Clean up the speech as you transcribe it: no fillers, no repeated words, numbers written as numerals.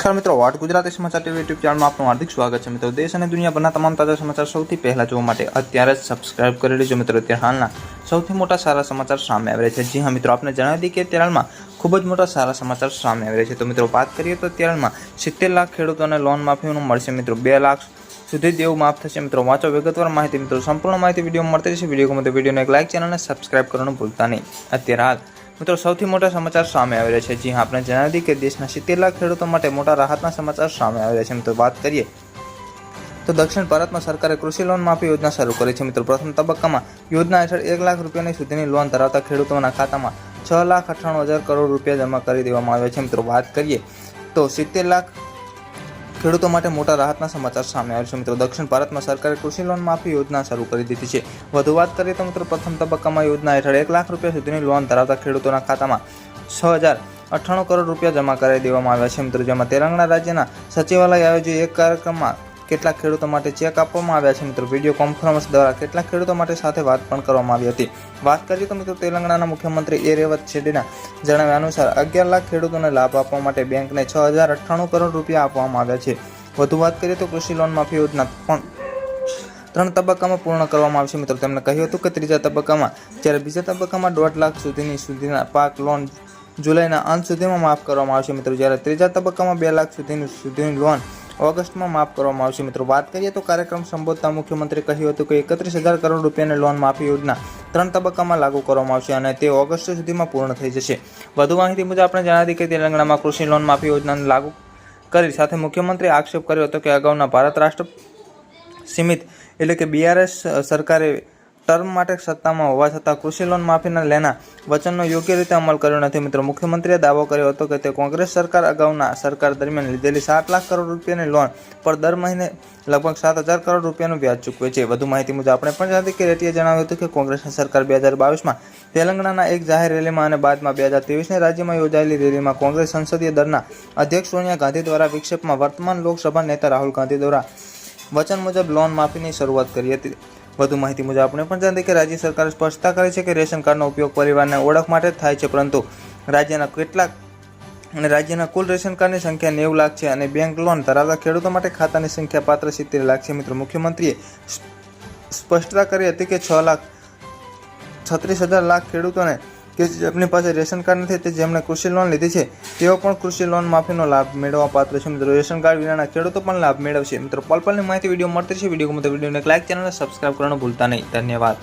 નમસ્કાર મિત્રો, વોટ ગુજરાતી સમાચાર ટીવી યુટ્યુબ ચેનલમાં આપનું હાર્દિક સ્વાગત છે। મિત્રો, દેશ અને દુનિયાભરના તમામ તાજા સમાચાર સૌથી પહેલા જોવા માટે અત્યારે જ સબસ્ક્રાઇબ કરી લેજો। મિત્રો, અત્યારે હાલના સૌથી મોટા સારા સમાચાર સામે આવી રહ્યા છે। જી હા મિત્રો, આપને જણાવી દઈએ કે અત્યારે હાલમાં ખૂબ જ મોટા સારા સમાચાર સામે આવી રહ્યા છે। તો મિત્રો, વાત કરીએ તો અત્યારે હાલમાં 70 લાખ ખેડૂતોને લોન માફીનું મળશે। મિત્રો, 2 લાખ સુધી દેવું માફ થશે। મિત્રો, વાંચો વિગતવાર માહિતી। મિત્રો, સંપૂર્ણ માહિતી વિડીયોમાં મળતી રહેશે। વિડીયોને એક લાઇક, ચેનલને સબસ્ક્રાઇબ કરવાનું ભૂલતા નહીં। અત્યારે હાલ મિત્રો સૌથી મોટા સમાચાર સામે આવી રહ્યા છે। જી હા, આપણે જણાવી દઈએ કે દેશના 70 લાખ ખેડૂતો માટે મોટા રાહતના સમાચાર સામે આવી રહ્યા છે। મિત્રો, વાત કરીએ તો દક્ષિણ ભારતમાં સરકારે કૃષિ લોન માફી યોજના શરૂ કરી છે। મિત્રો, પ્રથમ તબક્કામાં યોજના હેઠળ 1 લાખ રૂપિયાની સુધીની લોન ધરાવતા ખેડૂતોના ખાતામાં 6,98,000 કરોડ રૂપિયા જમા કરી દેવામાં આવ્યા છે। મિત્રો, વાત કરીએ તો 70 લાખ ખેડૂતો માટે મોટા રાહતના સમાચાર સામે આવ્યા છે। મિત્રો, દક્ષિણ ભારતમાં સરકારે કૃષિ લોન માફી યોજના શરૂ કરી દીધી છે। વધુ વાત કરીએ તો મિત્રો, પ્રથમ તબક્કામાં યોજના હેઠળ 1 લાખ રૂપિયા સુધીની લોન ધરાવતા ખેડૂતોના ખાતામાં 6,098 કરોડ રૂપિયા જમા કરાવી દેવામાં આવ્યા છે। મિત્રો, જેમાં તેલંગાણા રાજ્યના સચિવાલય આયોજિત એક કાર્યક્રમમાં કેટલાક ખેડૂતો માટે ચેક આપવામાં આવ્યા છે। મિત્રો, વિડીયો કોન્ફરન્સ દ્વારા કેટલાક ખેડૂતો માટે સાથે વાત પણ કરવામાં આવી હતી। વાત કરીએ તો મિત્રો, તેલંગાણાના મુખ્યમંત્રી એ રેવત રેડ્ડીના જણાવ્યા અનુસાર 11 લાખ ખેડૂતોને લાભ આપવા માટે બેંકને 6,098 કરોડ રૂપિયા આપવામાં આવ્યા છે। વધુ વાત કરીએ તો કૃષિ લોન માફી યોજના પણ 3 તબક્કામાં પૂર્ણ કરવામાં આવશે। મિત્રો, તેમણે કહ્યું હતું કે ત્રીજા તબક્કામાં જ્યારે બીજા તબક્કામાં 1.5 લાખ સુધીના પાક લોન જુલાઈના અંત સુધીમાં માફ કરવામાં આવશે। મિત્રો, જ્યારે ત્રીજા તબક્કામાં 2 લાખ સુધીની લોન ઓગસ્ટમાં માફ કરવામાં આવશે। મિત્રો, વાત કરીએ તો કાર્યક્રમ સંબોધતા મુખ્યમંત્રીએ કહ્યું હતું કે 31,000 કરોડ રૂપિયાની લોન માફી યોજના 3 તબક્કામાં લાગુ કરવામાં આવશે અને તે ઓગસ્ટ સુધીમાં પૂર્ણ થઈ જશે। વધુ માહિતી મુજબ આપણે જણાવી કે તેલંગાણામાં કૃષિ લોન માફી યોજનાને લાગુ કરી સાથે મુખ્યમંત્રીએ આક્ષેપ કર્યો હતો કે અગાઉના ભારત રાષ્ટ્ર સીમિત એટલે કે BRS સરકારે ટર્મ માટે સત્તામાં હોવા છતાં કૃષિ લોન માફીના લેના વચનનો યોગ્ય રીતે અમલ કર્યો નથી। મિત્રો, મુખ્યમંત્રીએ દાવો કર્યો હતો કે તે કોંગ્રેસ સરકાર અગાઉના સરકાર દરમિયાન લીધેલી 7 લાખ કરોડ રૂપિયાની લોન પર દર મહિને લગભગ 7,000 કરોડ રૂપિયાનું વ્યાજ ચૂકવે છે। વધુ માહિતી મુજબ આપણે પણ જાણીએ કે રેડ્ડીએ જણાવ્યું હતું કે કોંગ્રેસની સરકાર 2022માં તેલંગાણાના એક જાહેર રેલીમાં અને બાદમાં 2023ની રાજ્યમાં યોજાયેલી રેલીમાં કોંગ્રેસ સંસદીય દળના અધ્યક્ષ સોનિયા ગાંધી દ્વારા વિક્ષેપમાં વર્તમાન લોકસભા નેતા રાહુલ ગાંધી દ્વારા વચન મુજબ લોન માફીની શરૂઆત કરી હતી। વધુ માહિતી મુજબ આપણે પણ જાણીએ કે રાજ્ય સરકારે સ્પષ્ટતા કરી છે કે રેશન કાર્ડનો ઉપયોગ પરિવારને ઓળખ માટે થાય છે, પરંતુ રાજ્યના કુલ રેશન કાર્ડની સંખ્યા 90 લાખ છે અને બેંક લોન ધરાવતા ખેડૂતો માટે ખાતાની સંખ્યા પાત્ર 70 લાખ છે। મિત્રો, મુખ્યમંત્રીએ સ્પષ્ટતા કરી હતી કે 6,36,000 લાખ ખેડૂતોને કે જેમની પાસે રેશન કાર્ડ નથી તે જેમણે કૃષિ લોન લીધી છે તેઓ પણ કૃષિ લોન માફીનો લાભ મેળવવા પાત્ર છે। મિત્રો, રેશન કાર્ડ વિનાના ખેડૂતો પણ લાભ મેળવશે। મિત્રો, પલપલની માહિતી વિડીયો મળતી છે। વિડીયોને એક લાઇક, ચેનલને સબસ્ક્રાઇબ કરવાનું ભૂલતા નહીં। ધન્યવાદ।